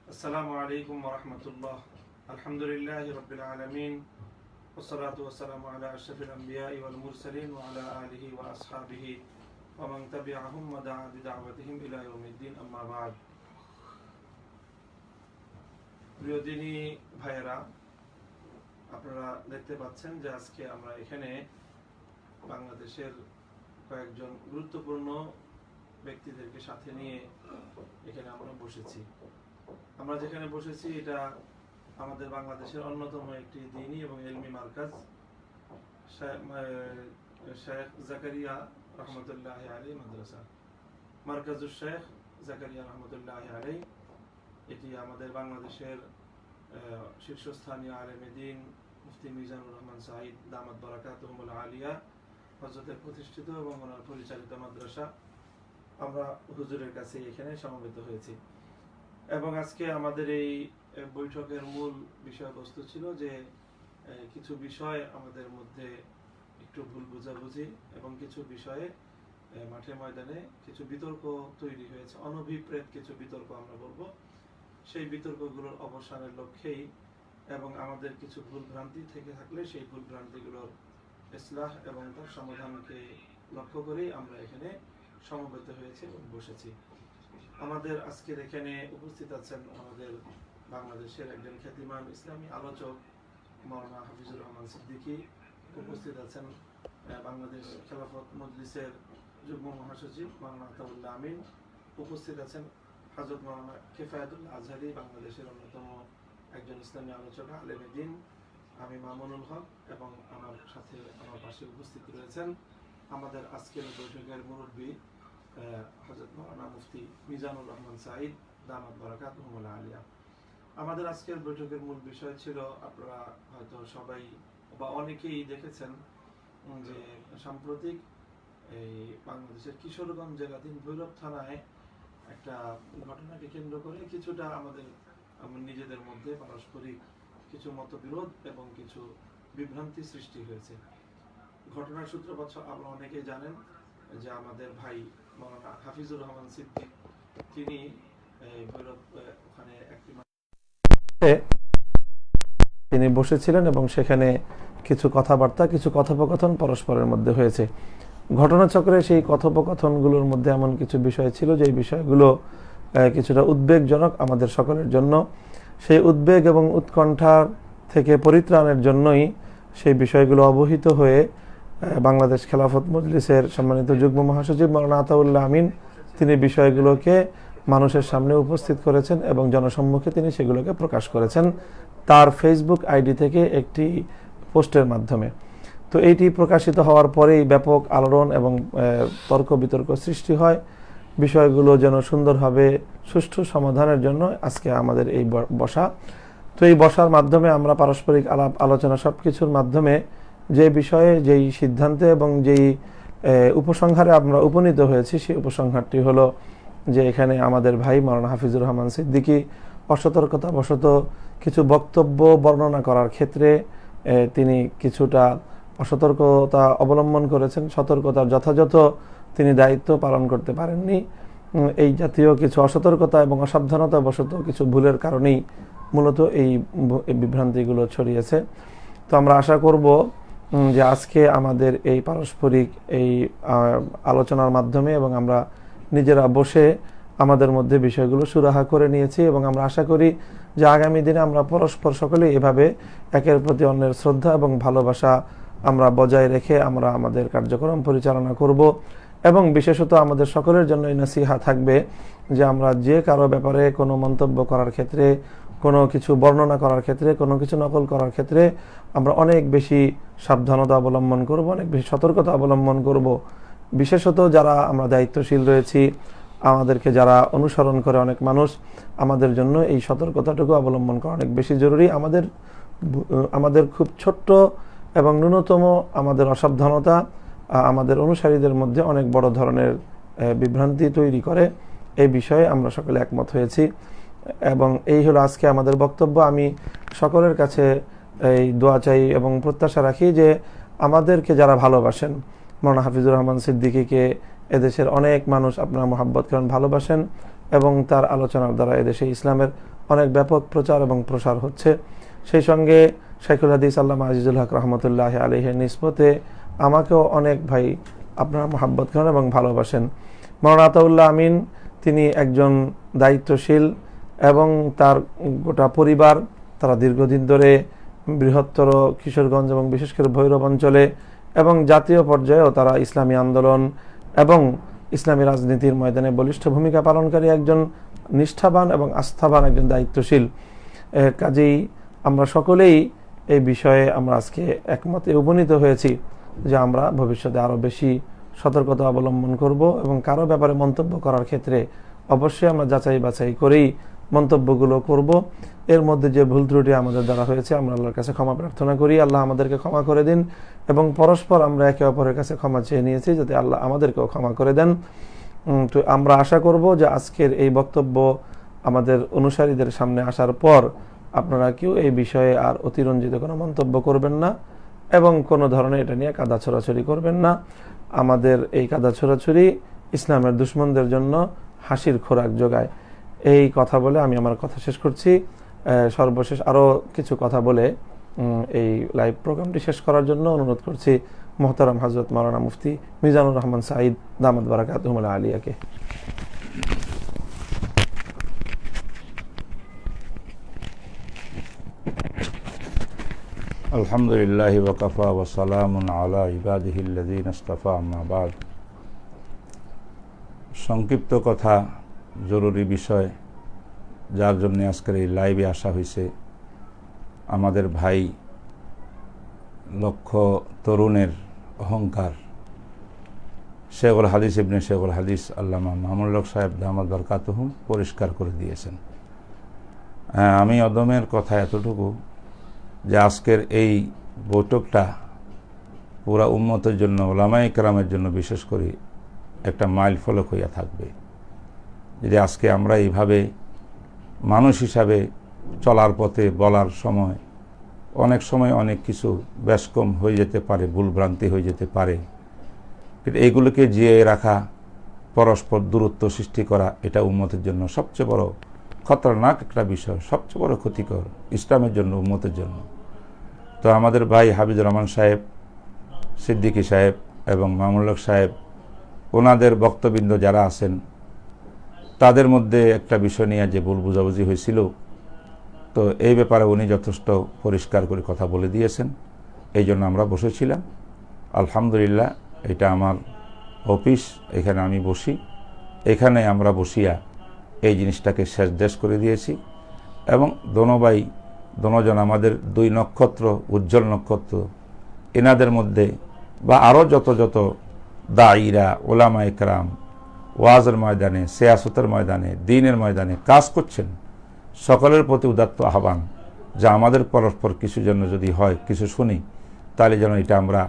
السلام عليكم ورحمة الله. الحمد لله رب العالمين والصلاة والسلام على أشرف الأنبياء والمرسلين وعلى آله وأصحابه ومن تبعهم ودعا بدعوتهم إلى يوم الدين أما بعد. প্রিয় দিনী ভাইয়েরা, আপনারা দেখতে পাচ্ছেন যে আজকে আমরা এখানে বাংলাদেশের কয়েকজন গুরুত্বপূর্ণ ব্যক্তিদেরকে সাথে নিয়ে এখানে আমরা বসেছি। আমরা যেখানে বসেছি এটা আমাদের বাংলাদেশের অন্যতম একটি দ্বীনী এবং ইলমি মার্কাজ, শেখ জাকারিয়া রহমতুল্লাহ আলাইহি মাদ্রাসা, মার্কাজুস শেখ জাকারিয়া রহমতুল্লাহ আলাইহি। এটি আমাদের বাংলাদেশের শীর্ষস্থানীয় আলেমে দ্বীন মুফতি মিজানুর রহমান সাঈদ দামাত বারাকাতুহুল আলিয়া হযরতের প্রতিষ্ঠিত এবং ওনার পরিচালিত মাদ্রাসা। আমরা হুজুরের কাছে এখানে সমবেত হয়েছি এবং আজকে আমাদের এই বৈঠকের মূল বিষয়বস্তু ছিল যে কিছু বিষয় আমাদের মধ্যে একটু ভুল বোঝাবুঝি এবং কিছু বিষয়ে মাঠে ময়দানে কিছু বিতর্ক তৈরি হয়েছে, অনভিপ্রেত কিছু বিতর্ক আমরা বলবো। সেই বিতর্কগুলোর অবসানের লক্ষ্যেই এবং আমাদের কিছু ভুল ভ্রান্তি থেকে থাকলে সেই ভুল ভ্রান্তিগুলোর ইসলাহ এবং তার সমাধানকে লক্ষ্য করেই আমরা এখানে সমবেত হয়েছে এবং বসেছি। আমাদের আজকের এখানে উপস্থিত আছেন আমাদের বাংলাদেশের একজন খ্যাতিমান ইসলামী আলোচক মাওলানা হাফিজুর রহমান সিদ্দিকী, উপস্থিত আছেন বাংলাদেশ খেলাফত মজলিসের যুগ্ম মহাসচিব মাওলানা আতাউল্লাহ আমিন, উপস্থিত আছেন হযরত মাওলানা কিফায়াতুল্লাহ আজহারি, বাংলাদেশের অন্যতম একজন ইসলামী আলোচক আলেমে দ্বীন আমি মামুনুল হক, এবং আমার সাথে আমার পাশে উপস্থিত রয়েছেন আমাদের আজকের বৈঠকের মুরব্বী হযরত মাওলানা মুফতি মিজানুর রহমান সাঈদ দামাত বারাকাতুহুল আলিয়া। আমাদের আজকের বৈঠকের মূল বিষয় ছিল, আপনারা হয়তো সবাই বা অনেকেই দেখেছেন যে সাম্প্রতিক এই বাংলাদেশের কিশোরগঞ্জ জেলাধীন ভৈরব থানায় একটা ঘটনাকে কেন্দ্র করে কিছুটা আমাদের নিজেদের মধ্যে পারস্পরিক কিছু মতবিরোধ এবং কিছু বিভ্রান্তি সৃষ্টি হয়েছে। ঘটনার সূত্রপাত আপনারা অনেকেই জানেন যে আমাদের ভাই মাওলানা হাফিজুর রহমান সিদ্দিক তিনি ভৈরব ওখানে একটি তিনি বসেছিলেন এবং সেখানে কিছু কথাবার্তা, কিছু কথোপকথন পরস্পরের মধ্যে হয়েছে। ঘটনাচক্রে সেই কথোপকথনগুলোর মধ্যে এমন কিছু বিষয় ছিল যে বিষয়গুলো কিছুটা উদ্বেগজনক আমাদের সকলের জন্য। সেই উদ্বেগ এবং উৎকণ্ঠা থেকে পরিত্রাণের জন্যই সেই বিষয়গুলো অবহিত হয়ে বাংলাদেশ খেলাফত মজলিসের সম্মানিত যুগ্ম মহাসচিব মাওলানা আতাউল্লাহ আমিন তিনি বিষয়গুলোকে মানুষের সামনে উপস্থিত করেছেন এবং জনসম্মুখে তিনি সেগুলোকে প্রকাশ করেছেন তার ফেসবুক আইডি থেকে একটি পোস্টের মাধ্যমে। তো এইটি প্রকাশিত হওয়ার পরেই ব্যাপক আলোড়ন এবং তর্ক বিতর্ক সৃষ্টি হয়। বিষয়গুলো যেন সুন্দরভাবে সুষ্ঠু সমাধানের জন্য আজকে আমাদের এই বসা। তো এই বসার মাধ্যমে আমরা পারস্পরিক আলাপ আলোচনা সব কিছুর মাধ্যমে যে বিষয়ে যেই সিদ্ধান্তে এবং যেই উপসংহারে আমরা উপনীত হয়েছি, সেই উপসংহারটি হলো যে এখানে আমাদের ভাই মাওলানা হাফিজুর রহমান সিদ্দিকী অসতর্কতাবশত কিছু বক্তব্য বর্ণনা করার ক্ষেত্রে তিনি কিছুটা অসতর্কতা অবলম্বন করেছেন, সতর্কতার যথাযথ তিনি দায়িত্ব পালন করতে পারেননি। এই জাতীয় কিছু অসতর্কতা এবং অসাবধানতা বশত কিছু ভুলের কারণেই মূলত এই বিভ্রান্তিগুলো ছড়িয়েছে। তো আমরা আশা করব যে আজকে আমাদের এই পারস্পরিক এই আলোচনার মাধ্যমে এবং আমরা নিজেরা বসে আমাদের মধ্যে বিষয়গুলো সুরাহা করে নিয়েছি এবং আমরা আশা করি যে আগামী দিনে আমরা পরস্পর সকলে এভাবে একের প্রতি অন্যের শ্রদ্ধা এবং ভালোবাসা আমরা বজায় রেখে আমরা আমাদের কার্যক্রম পরিচালনা করব। এবং বিশেষত আমাদের সকলের জন্য এই নসিহা থাকবে যে আমরা যে কারো ব্যাপারে কোনো মন্তব্য করার ক্ষেত্রে, কোনো কিছু বর্ণনা করার ক্ষেত্রে, কোনো কিছু নকল করার ক্ষেত্রে আমরা অনেক বেশি সাবধানতা অবলম্বন করব, অনেক বেশি সতর্কতা অবলম্বন করব। বিশেষত যারা আমরা দায়িত্বশীল রয়েছি, আমাদেরকে যারা অনুসরণ করে অনেক মানুষ, আমাদের জন্য এই সতর্কতাটুকু অবলম্বন করা অনেক বেশি জরুরি। আমাদের খুব ছোট্ট এবং ন্যূনতম আমাদের অসাবধানতা আমাদের অনুসারীদের মধ্যে অনেক বড় ধরনের বিভ্রান্তি তৈরি করে, এই বিষয়ে আমরা সকলে একমত হয়েছি। এবং এই হলো আজকে আমাদের বক্তব্য। আমি সকলের কাছে এই দোয়া চাই এবং প্রত্যাশা রাখি যে আমাদেরকে যারা ভালোবাসেন, মাওলানা হাফিজুর রহমান সিদ্দিকীকে এদেশের অনেক মানুষ আপনারা মহব্বত করেন, ভালোবাসেন এবং তার আলোচনার দ্বারা এদেশে ইসলামের অনেক ব্যাপক প্রচার এবং প্রসার হচ্ছে। সেই সঙ্গে শাইখুল হাদিস আল্লামা আজিজুল হক রহমতুল্লাহ আলাইহির নিসবতে আমাকেও অনেক ভাই আপনারা মহাব্বত করেন এবং ভালোবাসেন। মাওলানা আতাউল্লাহ আমিন তিনি একজন দায়িত্বশীল এবং তার গোটা পরিবার তারা দীর্ঘদিন ধরে বৃহত্তর কিশোরগঞ্জ এবং বিশেষ করে ভৈরব অঞ্চলে এবং জাতীয় পর্যায়েও তারা ইসলামী আন্দোলন এবং ইসলামী রাজনীতির ময়দানে বলিষ্ঠ ভূমিকা পালনকারী একজন নিষ্ঠাবান এবং আস্থাবান একজন দায়িত্বশীল। কাজেই আমরা সকলেই এই বিষয়ে আমরা আজকে একমতে উপনীত হয়েছি যে আমরা ভবিষ্যতে আরও বেশি সতর্কতা অবলম্বন করব এবং কারো ব্যাপারে মন্তব্য করার ক্ষেত্রে অবশ্যই আমরা যাচাই বাছাই করেই মন্তব্যগুলো করব। এর মধ্যে যে ভুল ত্রুটি আমাদের দ্বারা হয়েছে আমরা আল্লাহর কাছে ক্ষমা প্রার্থনা করি, আল্লাহ আমাদেরকে ক্ষমা করে দিন এবং পরস্পর আমরা একে অপরের কাছে ক্ষমা চেয়ে নিয়েছি যাতে আল্লাহ আমাদেরকেও ক্ষমা করে দেন। তো আমরা আশা করব যে আজকের এই বক্তব্য আমাদের অনুসারীদের সামনে আসার পর আপনারা কেউ এই বিষয়ে আর অতিরঞ্জিত কোনো মন্তব্য করবেন না এবং কোনো ধরনের এটা নিয়ে কাদা ছোড়াছড়ি করবেন না। আমাদের এই কাদা ছোড়াছড়ি ইসলামের দুশমনদের জন্য হাসির খোরাক যোগায়। এই কথা বলে আমি আমার কথা শেষ করছি। সর্বশেষ আরও কিছু কথা বলে এই লাইভ প্রোগ্রামটি শেষ করার জন্য অনুরোধ করছি মোহতারাম হযরত মাওলানা মুফতি মিজানুর রহমান সাঈদ দামাত বারাকাতুহুল আলিয়াকে। আলহামদুলিল্লাহি ওয়া কাফা ওয়া সালামুন আলা ইবাদিহিল্লাযীনা ইসতাফা, আম্মা বা'দ। সংক্ষিপ্ত কথা, জরুরি বিষয়, যার জন্য আজকের এই লাইভে আসা হয়েছে। আমাদের ভাই লক্ষ তরুণের অহংকার শেখুল হাদিস ইবনে শেখুল হাদিস আল্লামা মামুনুল হক সাহেব দামাত বারাকাতুহুম পরিষ্কার করে দিয়েছেন। আমি অদমের কথা এতটুকু যে আজকের এই বৈঠকটা পুরা উম্মতের জন্য, ওলামায়ে কেরামের জন্য বিশেষ করে একটা মাইল ফলক হইয়া থাকবে। যদি আজকে আমরা এইভাবে মানুষ হিসাবে চলার পথে বলার সময় অনেক সময় অনেক কিছু ব্যসকম হয়ে যেতে পারে, ভুলভ্রান্তি হয়ে যেতে পারে, কিন্তু এইগুলোকে জিয়ে রাখা, পরস্পর দূরত্ব সৃষ্টি করা, এটা উম্মতের জন্য সবচেয়ে বড় খতরনাক একটা বিষয়, সবচেয়ে বড় ক্ষতিকর ইসলামের জন্য, উম্মতের জন্য। তো আমাদের ভাই হাফিজুর রহমান সাহেব, সিদ্দিকী সাহেব এবং মামুনুল হক সাহেব, ওনাদের বক্তবৃন্দ যারা আছেন, তাদের মধ্যে একটা বিষয় নিয়ে যে ভুল বুঝাবুঝি হয়েছিল, তো এই ব্যাপারে উনি যথেষ্ট পরিষ্কার করে কথা বলে দিয়েছেন। এই জন্য আমরা বসেছিলাম। আলহামদুলিল্লাহ, এটা আমার অফিস, এখানে আমি বসি, এখানে আমরা বসিয়া এই জিনিসটাকে শেষ দেশ করে দিয়েছি। এবং দোনোজন আমাদের দুই নক্ষত্র, উজ্জ্বল নক্ষত্র, এনাদের মধ্যে বা আরও যত দায়ীরা, ওলামায়ে কেরাম ওয়াজের ময়দানে, সিয়াসতের ময়দানে, দ্বীনের ময়দানে কাজ করছেন, সকলের প্রতি উদাত্ত আহ্বান যা আমাদের পরস্পর কিছু জন্য যদি হয়, কিছু শুনি, তাহলে যেন এটা আমরা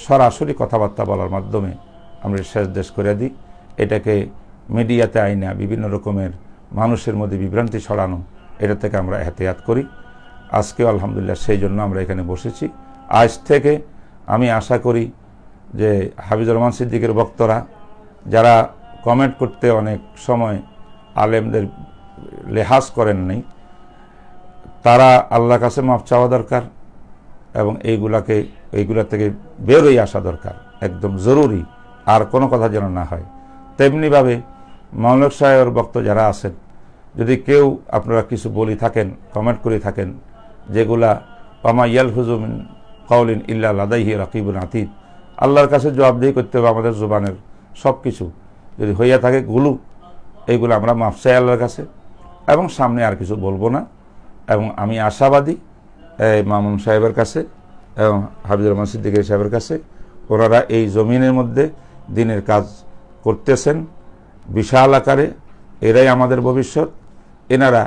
সরাসরি কথাবার্তা বলার মাধ্যমে আমরা শেষ দেশ করে দিই। এটাকে মিডিয়াতে আইনা বিভিন্ন রকমের মানুষের মধ্যে বিভ্রান্তি ছড়ানো, এটা থেকে আমরা এহতিয়াত করি। আজকেও আলহামদুলিল্লাহ সেই জন্য আমরা এখানে বসেছি। আজ থেকে আমি আশা করি যে হাফিজুর রহমান সিদ্দিকের বক্তরা যারা কমেন্ট করতে অনেক সময় আলেমদের লেহাজ করেন নাই, তারা আল্লাহর কাছে মাফ চাওয়া দরকার এবং এইগুলা থেকে বেরোই আসা দরকার, একদম জরুরি। আর কোনো কথা যেন না হয়। তেমনিভাবে মামুনুল হক সাহেবের বক্ত যারা আছেন, যদি কেউ আপনারা কিছু বলি থাকেন, কমেন্ট করে থাকেন, যেগুলা ওমা ইয়ালফিজু মিন কাওলিন ইল্লা লাদাইহি রাকিবুন আতীদ, আল্লাহর কাছে জবাবদিহি করতে হবে আমাদের জবানের সব কিছু, যদি হইয়া থাকে গুলো, এইগুলো আমরা মাফ চাই আল্লাহর কাছে এবং সামনে আর কিছু বলবো না। এবং আমি আশাবাদী মামুন সাহেবের কাছে এবং হাফিজুর রহমান সিদ্দিকী সাহেবের কাছে, ওনারা এই জমিনের মধ্যে দ্বীনের কাজ করতেছেন বিশাল আকারে, এরাই আমাদের ভবিষ্যৎ। এনারা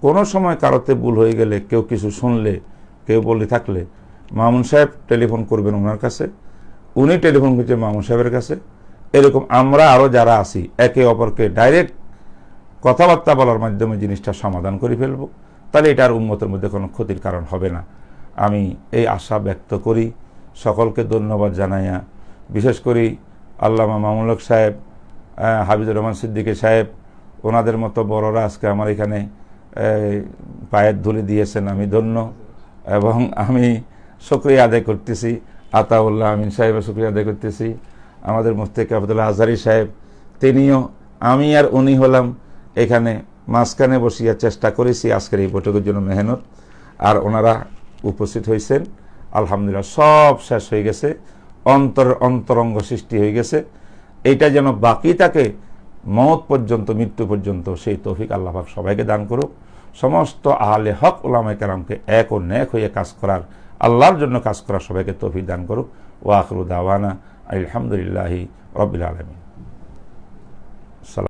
কোনো সময় কারোতে ভুল হয়ে গেলে, কেউ কিছু শুনলে, কেউ বলে থাকলে, মামুন সাহেব টেলিফোন করবেন ওনার কাছে, উনি টেলিফোন করছেন মামুন সাহেবের কাছে। এরকম আমরা আরও যারা আছি একে অপরকে ডাইরেক্ট কথাবার্তা বলার মাধ্যমে জিনিসটা সমাধান করে ফেলব, তাহলে এটা আর উম্মতের মধ্যে কোনো ক্ষতির কারণ হবে না। আমি এই আশা ব্যক্ত করি। সকলকে ধন্যবাদ জানাইয়া, বিশেষ করি আল্লামা মামুনুল হক সাহেব, হাফিজুর রহমান সিদ্দিকী সাহেব, ওনাদের মতো বড়রা আজকে আমার এখানে পায়ের ধুলি দিয়েছেন, আমি ধন্য এবং আমি শুকরিয়া আদায় করতেছি। আতাউল্লাহ আমিন সাহেবের শুকরিয়া আদায় করতেছি। আমাদের মুফতি আবদুল্লাহ আজহারী সাহেব, তিনিও, আমি আর উনি হলাম এখানে মাঝখানে বসিয়া চেষ্টা করেছি আজকের এই বৈঠকের জন্য মেহনত, আর ওনারা উপস্থিত হয়েছেন। আলহামদুলিল্লাহ সব শেষ হয়ে গেছে, অন্তরঙ্গ সৃষ্টি হয়ে গেছে। এইটা যেন বাকি থাকে মওত পর্যন্ত, মৃত্যু পর্যন্ত, সেই তৌফিক আল্লাহ পাক সবাইকে দান করুক। সমস্ত আহলে হক উলামায়ে কেরামকে এক ও নেক হয়ে কাজ করার, আল্লাহর জন্য কাজ করার সবাইকে তৌফিক দান করুক। ওয়া আখিরু দাওয়ানা আলহামদুলিল্লাহি রাব্বিল আলামিন।